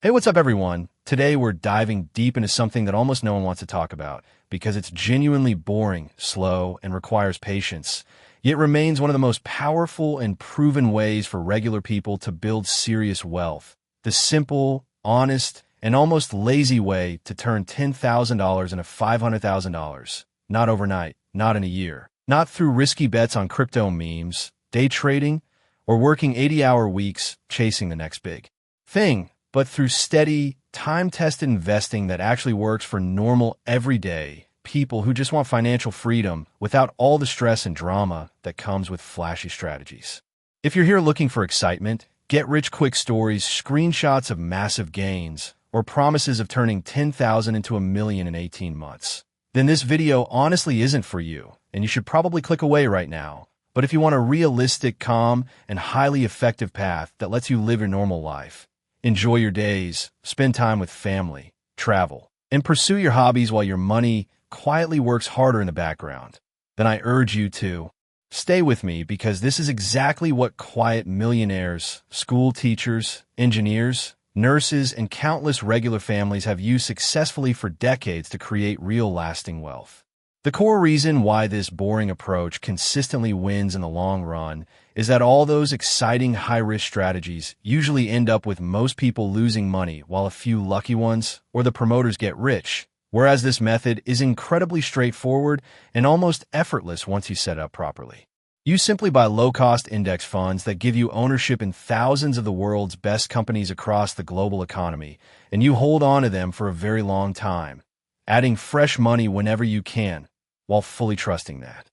Hey, what's up, everyone? Today, we're diving deep into something that almost no one wants to talk about because it's genuinely boring, slow, and requires patience. Yet remains one of the most powerful and proven ways for regular people to build serious wealth. The simple, honest, and almost lazy way to turn $10,000 into $500,000. Not overnight, not in a year, not through risky bets on crypto memes, day trading, or working 80-hour weeks chasing the next big thing, but through steady, time-tested investing that actually works for normal, everyday people who just want financial freedom without all the stress and drama that comes with flashy strategies. If you're here looking for excitement, get-rich-quick stories, screenshots of massive gains, or promises of turning 10,000 into a million in 18 months, then this video honestly isn't for you, and you should probably click away right now. But if you want a realistic, calm, and highly effective path that lets you live your normal life, enjoy your days, spend time with family, travel, and pursue your hobbies while your money quietly works harder in the background, then I urge you to stay with me because this is exactly what quiet millionaires, school teachers, engineers, nurses, and countless regular families have used successfully for decades to create real lasting wealth. The core reason why this boring approach consistently wins in the long run is that all those exciting high-risk strategies usually end up with most people losing money while a few lucky ones or the promoters get rich, whereas this method is incredibly straightforward and almost effortless once you set up properly. You simply buy low-cost index funds that give you ownership in thousands of the world's best companies across the global economy, and you hold on to them for a very long time, adding fresh money whenever you can, while fully trusting that,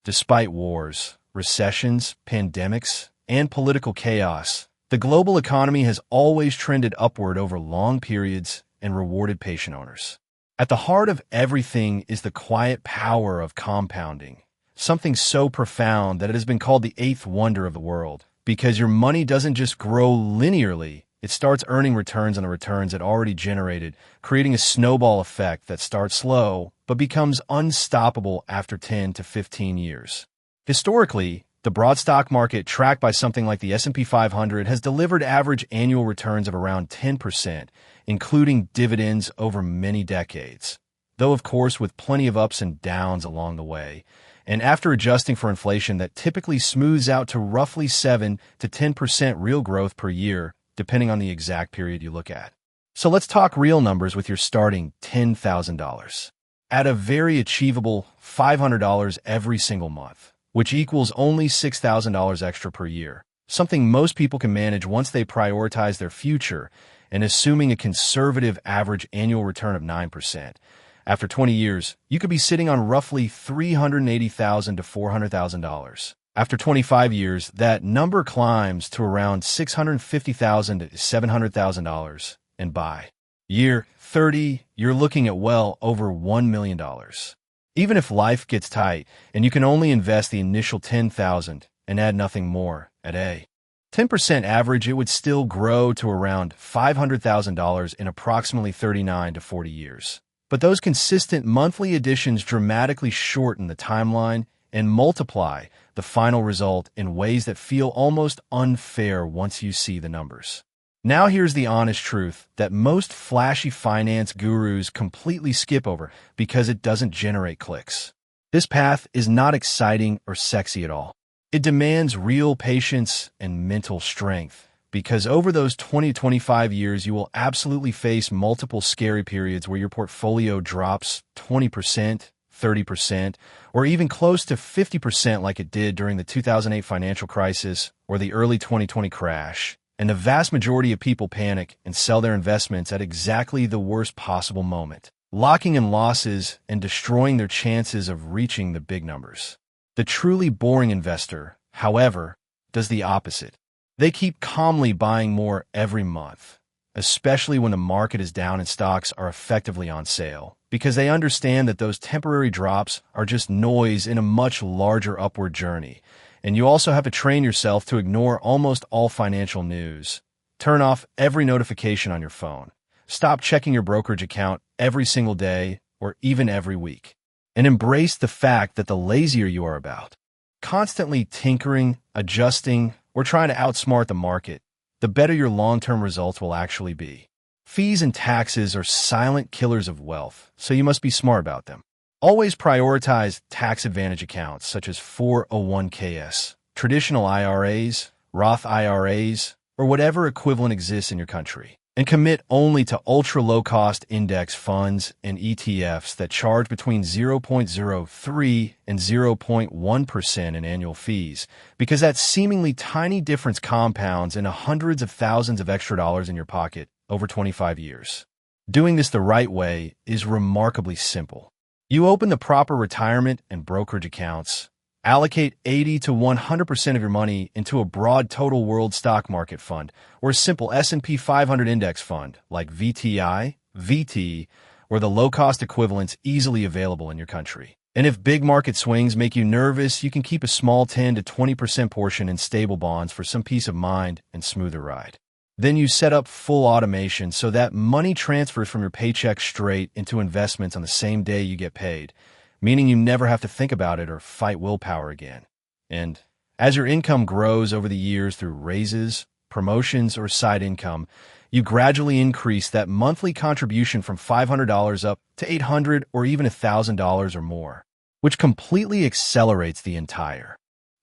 despite wars, recessions, pandemics, and political chaos, the global economy has always trended upward over long periods and rewarded patient owners. At the heart of everything is the quiet power of compounding, something so profound that it has been called the eighth wonder of the world, because your money doesn't just grow linearly. It starts earning returns on the returns it already generated, creating a snowball effect that starts slow but becomes unstoppable after 10 to 15 years. Historically, the broad stock market tracked by something like the S&P 500 has delivered average annual returns of around 10%, including dividends over many decades, though of course with plenty of ups and downs along the way. And after adjusting for inflation that typically smooths out to roughly 7 to 10% real growth per year, depending on the exact period you look at. So let's talk real numbers with your starting $10,000. At a very achievable $500 every single month, which equals only $6,000 extra per year, something most people can manage once they prioritize their future and assuming a conservative average annual return of 9%. After 20 years, you could be sitting on roughly $380,000 to $400,000. After 25 years, that number climbs to around $650,000 to $700,000, and by year 30, you're looking at well over $1 million. Even if life gets tight and you can only invest the initial $10,000 and add nothing more at a 10% average, it would still grow to around $500,000 in approximately 39 to 40 years. But those consistent monthly additions dramatically shorten the timeline and multiply the final result in ways that feel almost unfair once you see the numbers. Now here's the honest truth that most flashy finance gurus completely skip over because it doesn't generate clicks. This path is not exciting or sexy at all. It demands real patience and mental strength because over those 20 to 25 years, you will absolutely face multiple scary periods where your portfolio drops 20%, 30%, or even close to 50% like it did during the 2008 financial crisis or the early 2020 crash. And the vast majority of people panic and sell their investments at exactly the worst possible moment, locking in losses and destroying their chances of reaching the big numbers. The truly boring investor, however, does the opposite. They keep calmly buying more every month, especially when the market is down and stocks are effectively on sale, because they understand that those temporary drops are just noise in a much larger upward journey. And you also have to train yourself to ignore almost all financial news. Turn off every notification on your phone. Stop checking your brokerage account every single day or even every week. And embrace the fact that the lazier you are about constantly tinkering, adjusting, or trying to outsmart the market, the better your long-term results will actually be. Fees and taxes are silent killers of wealth, so you must be smart about them. Always prioritize tax advantage accounts such as 401ks, traditional IRAs, Roth IRAs, or whatever equivalent exists in your country. And commit only to ultra-low-cost index funds and ETFs that charge between 0.03 and 0.1% in annual fees, because that seemingly tiny difference compounds into hundreds of thousands of extra dollars in your pocket over 25 years. Doing this the right way is remarkably simple. You open the proper retirement and brokerage accounts, allocate 80 to 100% of your money into a broad total world stock market fund or a simple S&P 500 index fund like VTI, VT, or the low-cost equivalents easily available in your country. And if big market swings make you nervous, you can keep a small 10 to 20% portion in stable bonds for some peace of mind and smoother ride. Then you set up full automation so that money transfers from your paycheck straight into investments on the same day you get paid, meaning you never have to think about it or fight willpower again. And as your income grows over the years through raises, promotions, or side income, you gradually increase that monthly contribution from $500 up to $800 or even $1,000 or more, which completely accelerates the entire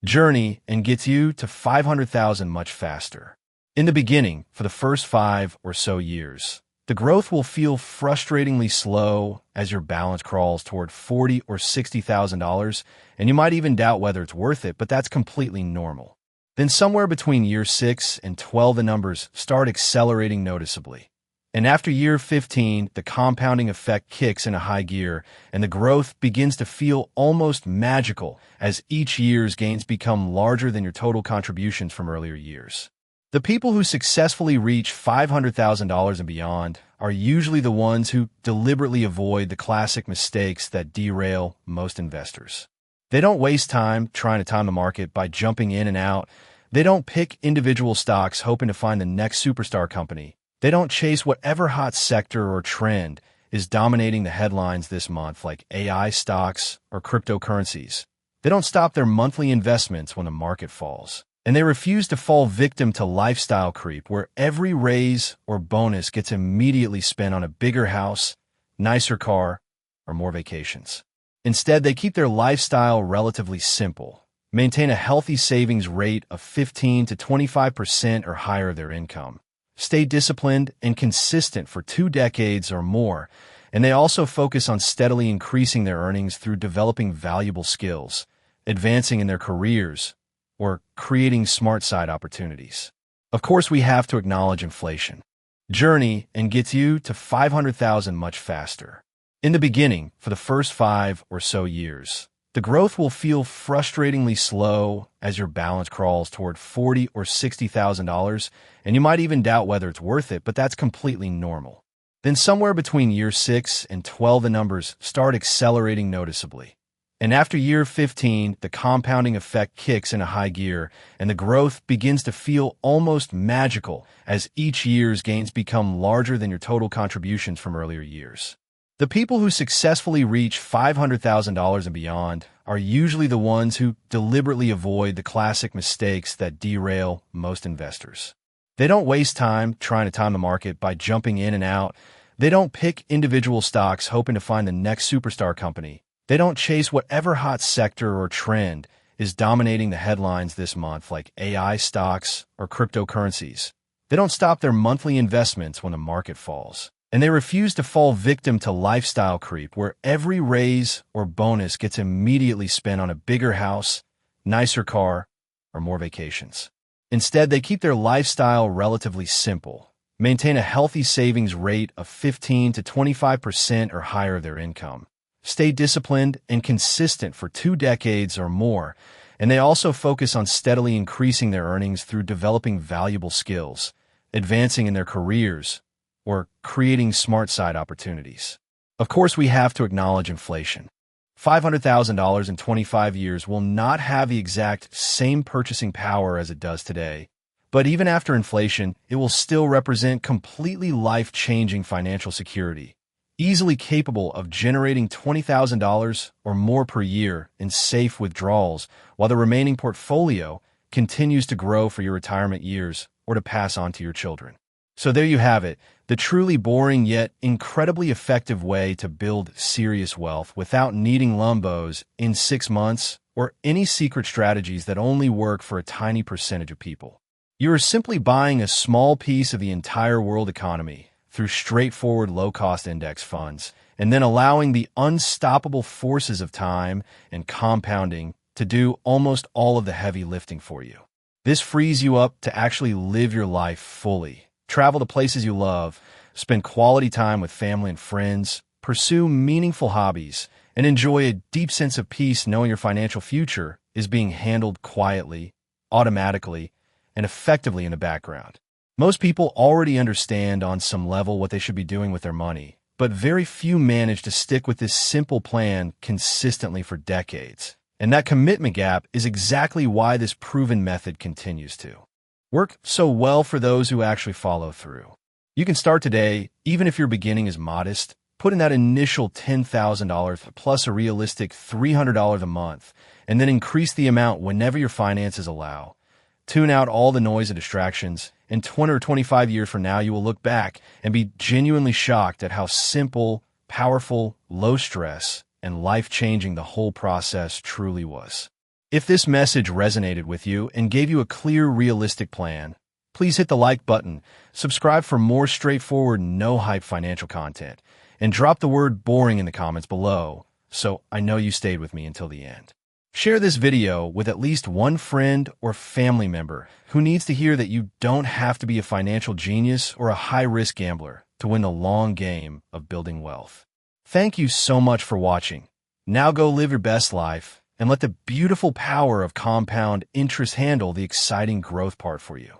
journey and gets you to $500,000 much faster. In the beginning, for the first 5 or so years, the growth will feel frustratingly slow as your balance crawls toward $40,000 or $60,000, and you might even doubt whether it's worth it, but that's completely normal. Then somewhere between year 6 and 12, the numbers start accelerating noticeably. And after year 15, the compounding effect kicks into high gear, and the growth begins to feel almost magical as each year's gains become larger than your total contributions from earlier years. The people who successfully reach $500,000 and beyond are usually the ones who deliberately avoid the classic mistakes that derail most investors. They don't waste time trying to time the market by jumping in and out. They don't pick individual stocks hoping to find the next superstar company. They don't chase whatever hot sector or trend is dominating the headlines this month, like AI stocks or cryptocurrencies. They don't stop their monthly investments when the market falls. And they refuse to fall victim to lifestyle creep, where every raise or bonus gets immediately spent on a bigger house, nicer car, or more vacations. Instead, they keep their lifestyle relatively simple, maintain a healthy savings rate of 15 to 25% or higher of their income, stay disciplined and consistent for 2 decades or more, and they also focus on steadily increasing their earnings through developing valuable skills, advancing in their careers, or creating smart side opportunities. Of course, we have to acknowledge inflation. Journey and gets you to $500,000 much faster. In the beginning, for the first 5 or so years, the growth will feel frustratingly slow as your balance crawls toward $40,000 or $60,000, and you might even doubt whether it's worth it, but that's completely normal. Then somewhere between year 6 and 12, the numbers start accelerating noticeably. And after year 15, the compounding effect kicks into high gear, and the growth begins to feel almost magical as each year's gains become larger than your total contributions from earlier years. The people who successfully reach $500,000 and beyond are usually the ones who deliberately avoid the classic mistakes that derail most investors. They don't waste time trying to time the market by jumping in and out. They don't pick individual stocks hoping to find the next superstar company. They don't chase whatever hot sector or trend is dominating the headlines this month, like AI stocks or cryptocurrencies. They don't stop their monthly investments when the market falls. And they refuse to fall victim to lifestyle creep, where every raise or bonus gets immediately spent on a bigger house, nicer car, or more vacations. Instead, they keep their lifestyle relatively simple, maintain a healthy savings rate of 15 to 25% or higher of their income, stay disciplined and consistent for 2 decades or more, and they also focus on steadily increasing their earnings through developing valuable skills, advancing in their careers, or creating smart side opportunities. Of course, we have to acknowledge inflation. $500,000 in 25 years will not have the exact same purchasing power as it does today, but even after inflation, it will still represent completely life-changing financial security, easily capable of generating $20,000 or more per year in safe withdrawals, while the remaining portfolio continues to grow for your retirement years or to pass on to your children. So there you have it, the truly boring yet incredibly effective way to build serious wealth without needing Lumbos in 6 months or any secret strategies that only work for a tiny percentage of people. You are simply buying a small piece of the entire world economy through straightforward low-cost index funds, and then allowing the unstoppable forces of time and compounding to do almost all of the heavy lifting for you. This frees you up to actually live your life fully, travel to places you love, spend quality time with family and friends, pursue meaningful hobbies, and enjoy a deep sense of peace knowing your financial future is being handled quietly, automatically, and effectively in the background. Most people already understand on some level what they should be doing with their money, but very few manage to stick with this simple plan consistently for decades. And that commitment gap is exactly why this proven method continues to work so well for those who actually follow through. You can start today, even if your beginning is modest. Put in that initial $10,000 plus a realistic $300 a month, and then increase the amount whenever your finances allow. Tune out all the noise and distractions, and 20 or 25 years from now, you will look back and be genuinely shocked at how simple, powerful, low stress, and life-changing the whole process truly was. If this message resonated with you and gave you a clear, realistic plan, please hit the like button, subscribe for more straightforward, no-hype financial content, and drop the word boring in the comments below so I know you stayed with me until the end. Share this video with at least one friend or family member who needs to hear that you don't have to be a financial genius or a high-risk gambler to win the long game of building wealth. Thank you so much for watching. Now go live your best life and let the beautiful power of compound interest handle the exciting growth part for you.